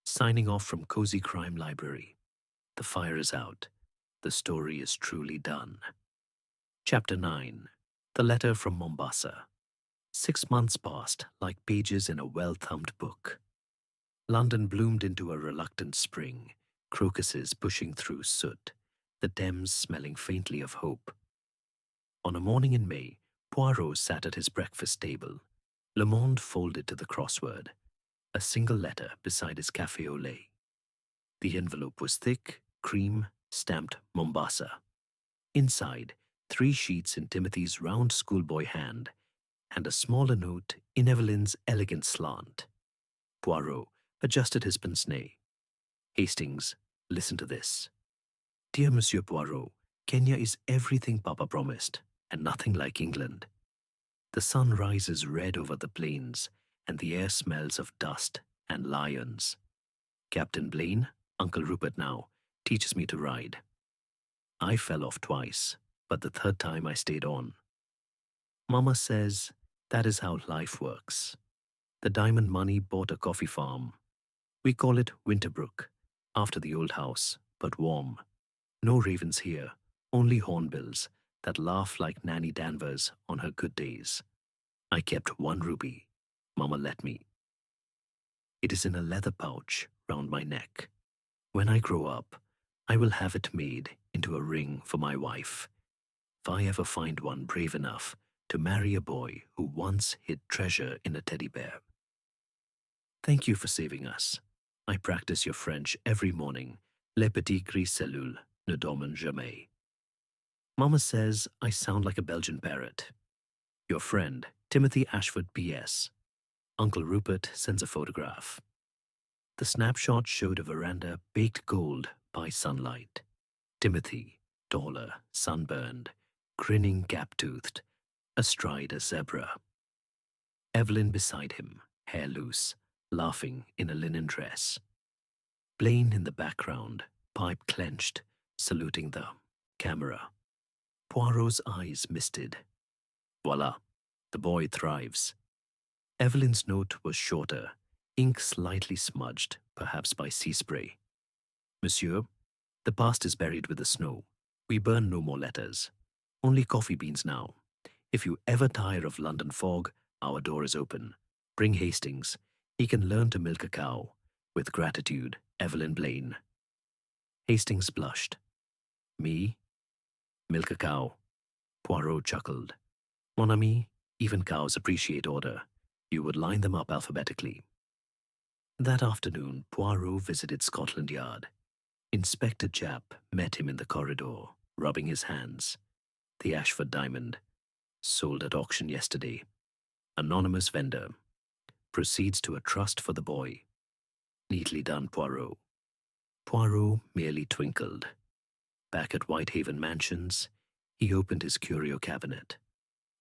signing off from Cozy Crime Library. The fire is out. The story is truly done. Chapter 9. The Letter from Mombasa. 6 months passed like pages in a well-thumbed book. London bloomed into a reluctant spring, crocuses pushing through soot, the Thames smelling faintly of hope. On a morning in May, Poirot sat at his breakfast table. Le Monde folded to the crossword, a single letter beside his café au lait. The envelope was thick, cream, stamped Mombasa. Inside, 3 sheets in Timothy's round schoolboy hand, and a smaller note in Evelyn's elegant slant. Poirot adjusted his pince-nez. Hastings, listen to this. Dear Monsieur Poirot, Kenya is everything Papa promised, and nothing like England. The sun rises red over the plains, and the air smells of dust and lions. Captain Blaine, Uncle Rupert now, teaches me to ride. I fell off twice, but the third time I stayed on. Mama says that is how life works. The diamond money bought a coffee farm. We call it Winterbrook, after the old house, but warm. No ravens here, only hornbills that laugh like Nanny Danvers on her good days. I kept one ruby. Mama let me. It is in a leather pouch round my neck. When I grow up, I will have it made into a ring for my wife. If I ever find one brave enough to marry a boy who once hid treasure in a teddy bear. Thank you for saving us. I practice your French every morning. Les petits gris cellules ne dorment jamais. Mama says I sound like a Belgian parrot. Your friend, Timothy Ashford P.S. Uncle Rupert sends a photograph. The snapshot showed a veranda baked gold by sunlight. Timothy, taller, sunburned, grinning gap-toothed, astride a zebra. Evelyn beside him, hair loose, laughing in a linen dress. Blaine in the background, pipe clenched, saluting the camera. Poirot's eyes misted. Voila, the boy thrives. Evelyn's note was shorter, ink slightly smudged, perhaps by sea spray. Monsieur, the past is buried with the snow. We burn no more letters. Only coffee beans now. If you ever tire of London fog, our door is open. Bring Hastings. He can learn to milk a cow. With gratitude, Evelyn Blaine. Hastings blushed. Me? Milk a cow. Poirot chuckled. Mon ami, even cows appreciate order. You would line them up alphabetically. That afternoon, Poirot visited Scotland Yard. Inspector Japp met him in the corridor, rubbing his hands. The Ashford diamond. Sold at auction yesterday. Anonymous vendor. Proceeds to a trust for the boy. Neatly done, Poirot. Poirot merely twinkled. Back at Whitehaven Mansions, he opened his curio cabinet.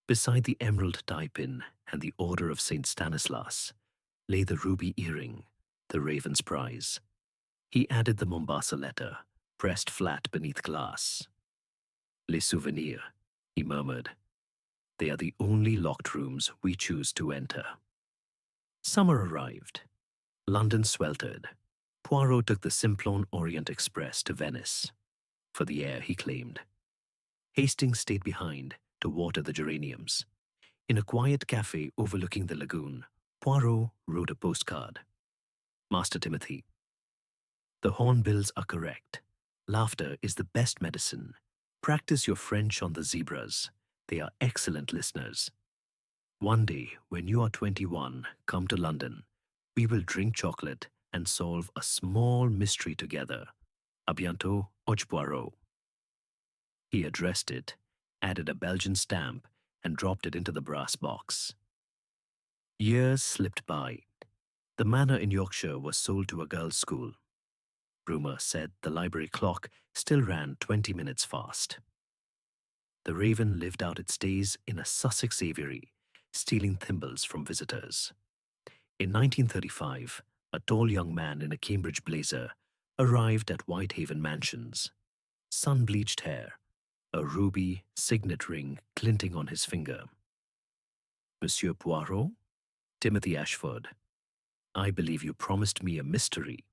Beside the emerald tie-pin and the Order of St. Stanislas lay the ruby earring, the Raven's prize. He added the Mombasa letter, pressed flat beneath glass. Les souvenirs, he murmured. They are the only locked rooms we choose to enter. Summer arrived. London sweltered. Poirot took the Simplon Orient Express to Venice. For the air, he claimed. Hastings stayed behind to water the geraniums. In a quiet cafe overlooking the lagoon, Poirot wrote a postcard. Master Timothy, the hornbills are correct. Laughter is the best medicine. Practice your French on the zebras. They are excellent listeners. One day, when you are 21, come to London. We will drink chocolate and solve a small mystery together. A bientôt, Och Poirot. He addressed it, added a Belgian stamp, and dropped it into the brass box. Years slipped by. The Manor in Yorkshire was sold to a girls' school. Rumour said the library clock still ran 20 minutes fast. The Raven lived out its days in a Sussex aviary, stealing thimbles from visitors. In 1935, a tall young man in a Cambridge blazer arrived at Whitehaven Mansions. Sun-bleached hair, a ruby signet ring glinting on his finger. Monsieur Poirot? Timothy Ashford. I believe you promised me a mystery.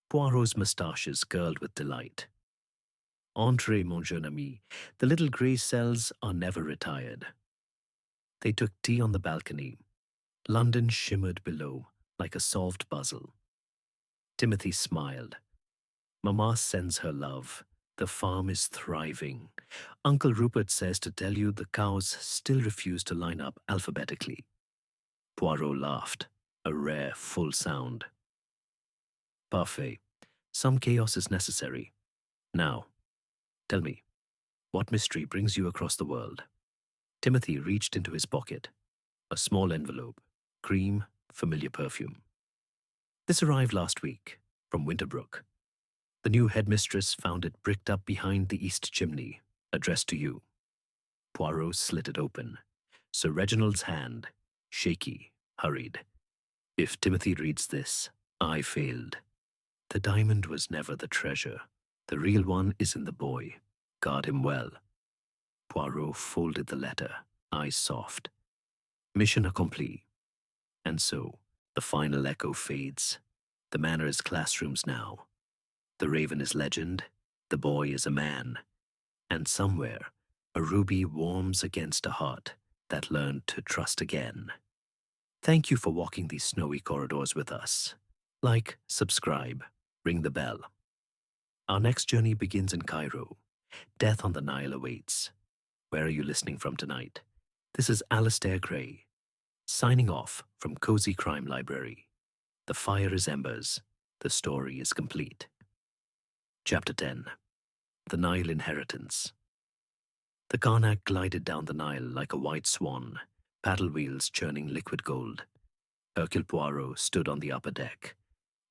Poirot's moustaches curled with delight. Entrez, mon jeune ami. The little grey cells are never retired. They took tea on the balcony. London shimmered below like a solved puzzle. Timothy smiled. Mamma sends her love. The farm is thriving. Uncle Rupert says to tell you the cows still refuse to line up alphabetically. Poirot laughed, a rare, full sound. Parfait. Some chaos is necessary. Now, tell me, what mystery brings you across the world? Timothy reached into his pocket. A small envelope, cream, familiar perfume. This arrived last week, from Winterbrook. The new headmistress found it bricked up behind the east chimney, addressed to you. Poirot slit it open. Sir Reginald's hand, shaky, hurried. If Timothy reads this, I failed. The diamond was never the treasure. The real one is in the boy. Guard him well. Poirot folded the letter, eyes soft. Mission accompli. And so, the final echo fades. The manor is classrooms now. The raven is legend. The boy is a man. And somewhere, a ruby warms against a heart that learned to trust again. Thank you for walking these snowy corridors with us. Like, subscribe, ring the bell. Our next journey begins in Cairo. Death on the Nile awaits. Where are you listening from tonight? This is Alistair Gray, signing off from Cozy Crime Library. The fire is embers. The story is complete. Chapter 10. The Nile Inheritance. The Karnak glided down the Nile like a white swan, paddle wheels churning liquid gold. Hercule Poirot stood on the upper deck,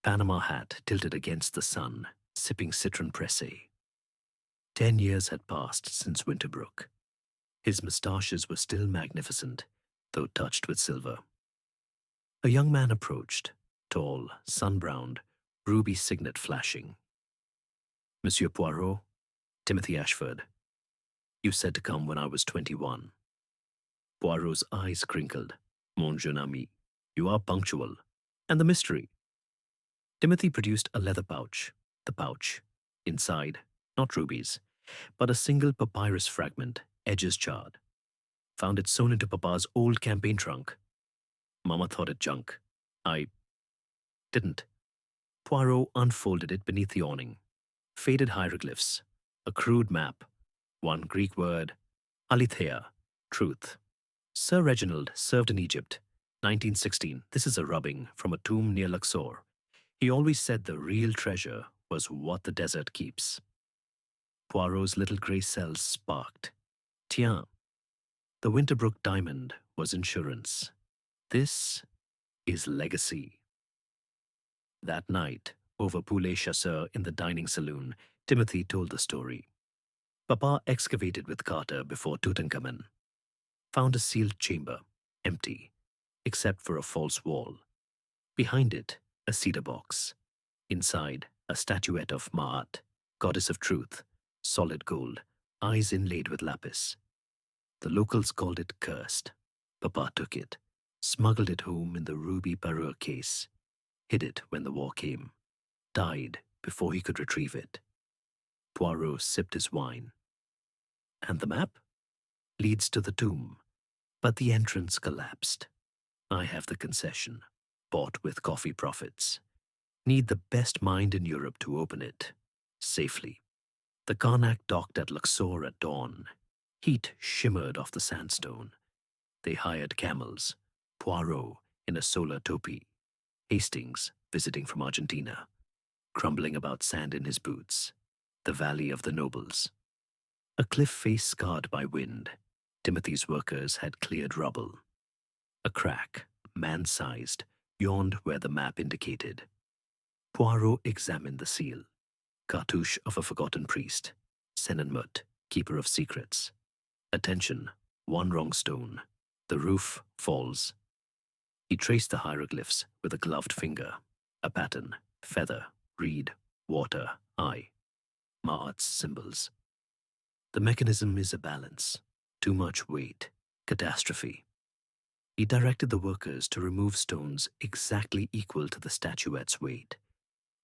Panama hat tilted against the sun, sipping citron pressé. 10 years had passed since Winterbrook. His moustaches were still magnificent, though touched with silver. A young man approached, tall, sun-browned, ruby signet flashing. Monsieur Poirot, Timothy Ashford. You said to come when I was 21. Poirot's eyes crinkled. Mon jeune ami, you are punctual. And the mystery? Timothy produced a leather pouch. The pouch. Inside, not rubies, but a single papyrus fragment, edges charred. Found it sewn into Papa's old campaign trunk. Mama thought it junk. I didn't. Poirot unfolded it beneath the awning. Faded hieroglyphs, a crude map, one Greek word, aletheia, truth. Sir Reginald served in Egypt, 1916. This is a rubbing from a tomb near Luxor. He always said the real treasure was what the desert keeps. Poirot's little grey cells sparked. Tiens, the Winterbrook diamond was insurance. This is legacy. That night, over poulet chasseur in the dining saloon, Timothy told the story. Papa excavated with Carter before Tutankhamun. Found a sealed chamber, empty, except for a false wall. Behind it, a cedar box. Inside, a statuette of Ma'at, goddess of truth, solid gold, eyes inlaid with lapis. The locals called it cursed. Papa took it, smuggled it home in the ruby parure case, hid it when the war came, died before he could retrieve it. Poirot sipped his wine. And the map? Leads to the tomb, but the entrance collapsed. I have the concession, bought with coffee profits. Need the best mind in Europe to open it, safely. The Karnak docked at Luxor at dawn. Heat shimmered off the sandstone. They hired camels, Poirot in a solar topi, Hastings visiting from Argentina, crumbling about sand in his boots, the Valley of the Nobles. A cliff face scarred by wind, Timothy's workers had cleared rubble. A crack, man-sized, yawned where the map indicated. Poirot examined the seal. Cartouche of a forgotten priest, Senenmut, keeper of secrets. Attention, one wrong stone. The roof falls. He traced the hieroglyphs with a gloved finger. A pattern, feather, reed, water, eye. Ma'at's symbols. The mechanism is a balance. Too much weight. Catastrophe. He directed the workers to remove stones exactly equal to the statuette's weight,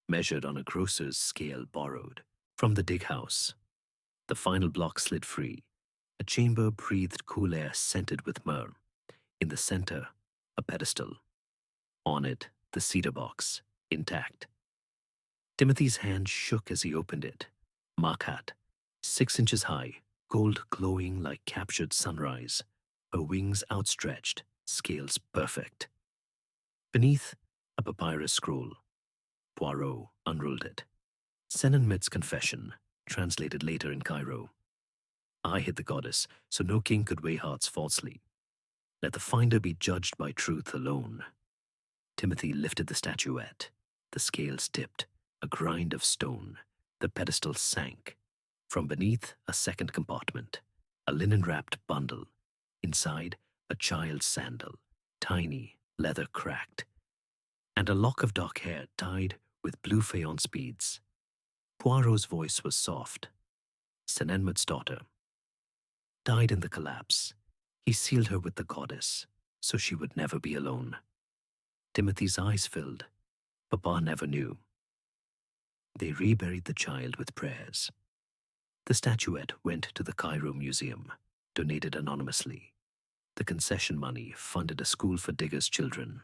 measured on a grocer's scale borrowed from the dig house. The final block slid free. A chamber breathed cool air scented with myrrh. In the center, a pedestal. On it, the cedar box, intact. Timothy's hand shook as he opened it. Markat, 6 inches high, gold glowing like captured sunrise, her wings outstretched, scales perfect. Beneath, a papyrus scroll. Poirot unrolled it. Senenmit's confession, translated later in Cairo. I hid the goddess, so no king could weigh hearts falsely. Let the finder be judged by truth alone. Timothy lifted the statuette. The scales tipped, a grind of stone. The pedestal sank. From beneath, a second compartment. A linen-wrapped bundle. Inside, a child's sandal, tiny, leather cracked. And a lock of dark hair tied with blue faience beads. Poirot's voice was soft. Senenmut's daughter died in the collapse. He sealed her with the goddess, so she would never be alone. Timothy's eyes filled. Papa never knew. They reburied the child with prayers. The statuette went to the Cairo Museum, donated anonymously. The concession money funded a school for diggers' children.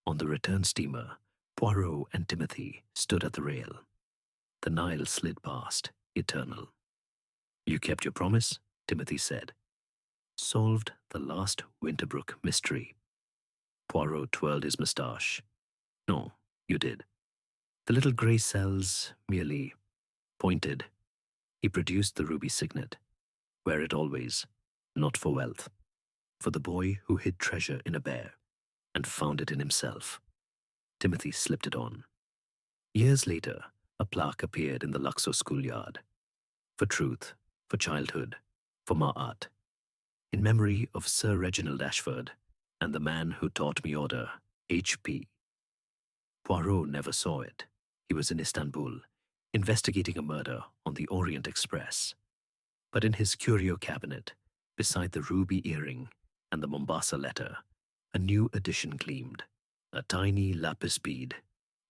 On the return steamer, Poirot and Timothy stood at the rail. The Nile slid past, eternal. "You kept your promise," Timothy said. "Solved the last Winterbrook mystery." Poirot twirled his moustache. "No, you did. The little grey cells merely pointed." He produced the ruby signet. "Wear it always, not for wealth. For the boy who hid treasure in a bear and found it in himself." Timothy slipped it on. Years later, a plaque appeared in the Luxor schoolyard. "For truth, for childhood, for Ma'at. In memory of Sir Reginald Ashford and the man who taught me order, H.P." Poirot never saw it. He was in Istanbul, investigating a murder on the Orient Express. But in his curio cabinet, beside the ruby earring and the Mombasa letter, a new edition gleamed. A tiny lapis bead,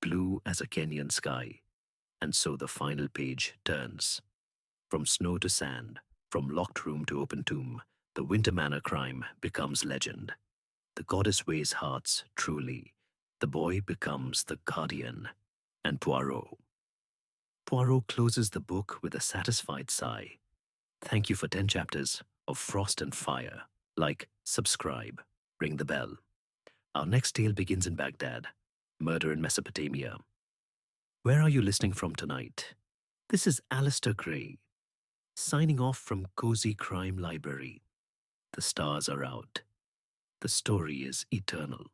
blue as a Kenyan sky. And so the final page turns. From snow to sand, from locked room to open tomb, the Winter Manor crime becomes legend. The goddess weighs hearts truly. The boy becomes the guardian. And Poirot. Poirot closes the book with a satisfied sigh. "Thank you for 10 chapters of Frost and Fire. Like, subscribe, ring the bell." Our next tale begins in Baghdad, murder in Mesopotamia. Where are you listening from tonight? This is Alistair Gray, signing off from Cozy Crime Library. The stars are out. The story is eternal.